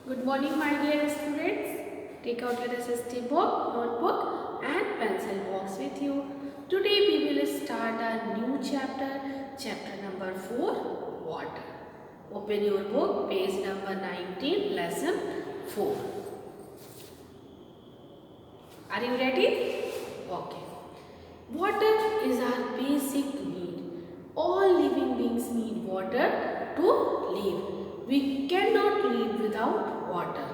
Good morning, my dear students. Take out your SST book, notebook, and pencil box with you. Today we will start a new chapter, chapter number 4, Water. Open your book, page number 19, lesson 4. Are you ready? Okay. Water is our basic need. All living beings need water to live. We cannot live without water.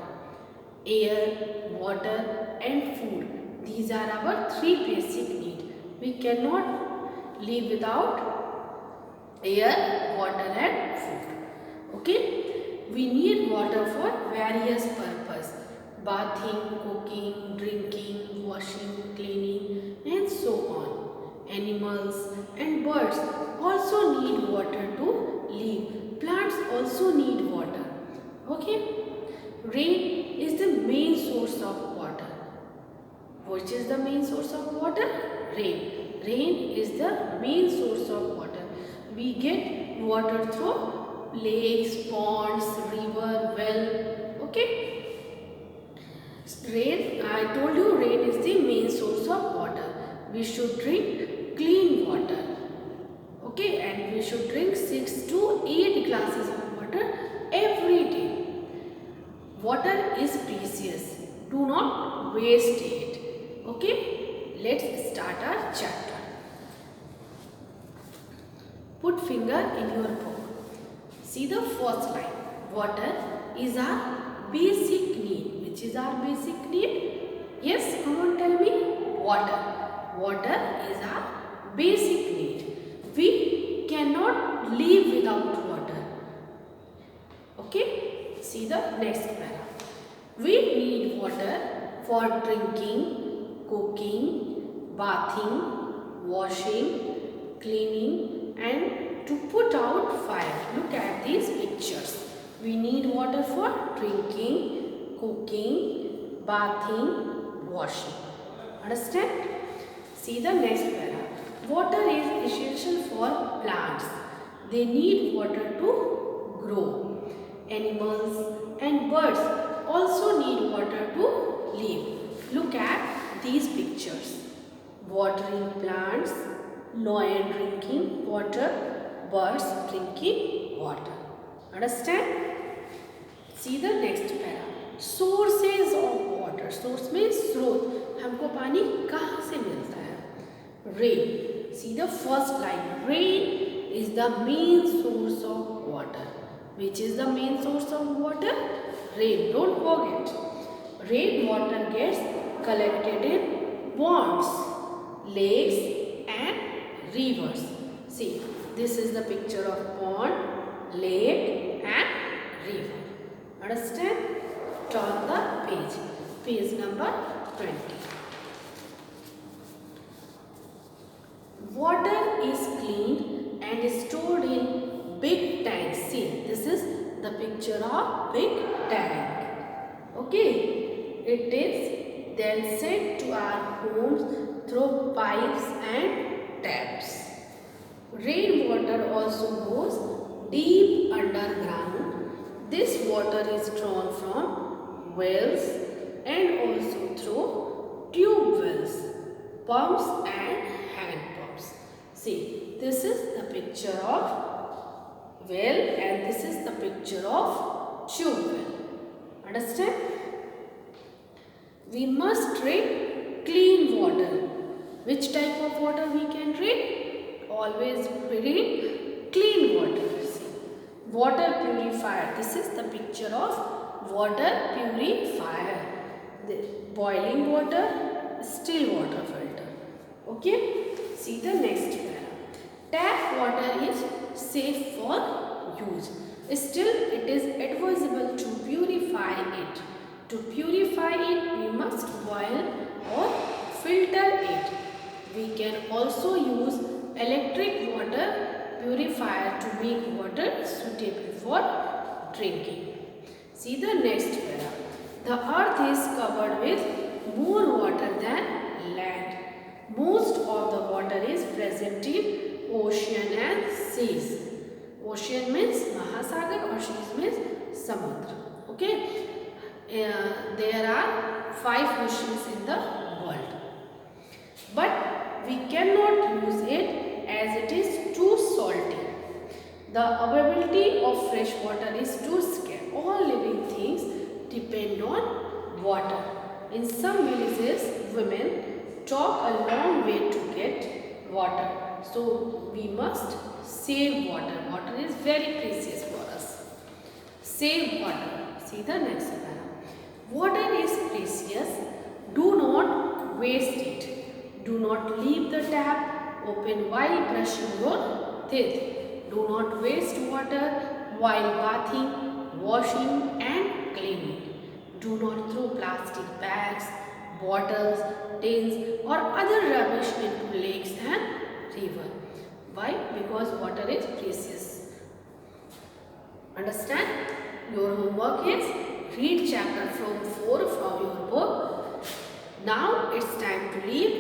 Air, water and food. These are our three basic needs. We cannot live without air, water and food. Okay? We need water for various purposes. Bathing, cooking, drinking, washing, cleaning and so on. Animals and birds also need water to live. Plants also need water. Okay? Rain is the main source of water. Which is the main source of water? Rain. Rain is the main source of water. We get water through lakes, ponds, river, well. Okay? Rain, I told you rain is the main source of water. We should drink clean water. Okay, and we should drink 6 to 8 glasses of water every day. Water is precious. Do not waste it. Okay, let's start our chapter. Put finger in your book. See the first line. Water is our basic need. Which is our basic need? Yes, come on, tell me. Water. Water is our basic need. We cannot live without water. Okay? See the next para. We need water for drinking, cooking, bathing, washing, cleaning and to put out fire. Look at these pictures. We need water for drinking, cooking, bathing, washing. Understand? See the next para. Water is essential for plants. They need water to grow. Animals and birds also need water to live. Look at these pictures. Watering plants, lion drinking water, birds drinking water. Understand? See the next para. Sources of water. Source means स्रोत. हमको पानी कहाँ से मिलता है? Rain. See the first line. Rain is the main source of water. Which is the main source of water? Rain. Don't forget. Rain water gets collected in ponds, lakes and rivers. See, this is the picture of pond, lake and river. Understand? Turn the page. Page number 20. Water is cleaned and stored in big tanks. See, this is the picture of big tank. Okay, it is then sent to our homes through pipes and taps. Rainwater also goes deep underground. This water is drawn from wells and also through tube wells, pumps and hand pumps. See, this is the picture of well and this is the picture of tube well. Understand? We must drink clean water. Which type of water we can drink? Always drink clean water. See, water purifier. This is the picture of water purifier. The boiling water, still water filter. Okay? See the next para. Tap water is safe for use. Still, it is advisable to purify it. To purify it, we must boil or filter it. We can also use electric water purifier to make water suitable for drinking. See the next para. The earth is covered with more water than land. Most of the water is present in ocean and seas. Ocean means Mahasagar or seas means Samudra. Okay. there are 5 oceans in the world. But we cannot use it as it is too salty. The availability of fresh water is too scarce. All living things depend on water. In some villages, women talk a long way to get water. So we must save water. Water is very precious for us. Save water. See the next paragraph. Water is precious. Do not waste it. Do not leave the tap open while brushing your teeth. Do not waste water while bathing, washing and cleaning. Do not throw plastic bags, bottles, tins or other rubbish into lakes and river. Why? Because water is precious. Understand? Your homework is read chapter from 4 from your book. Now it's time to leave.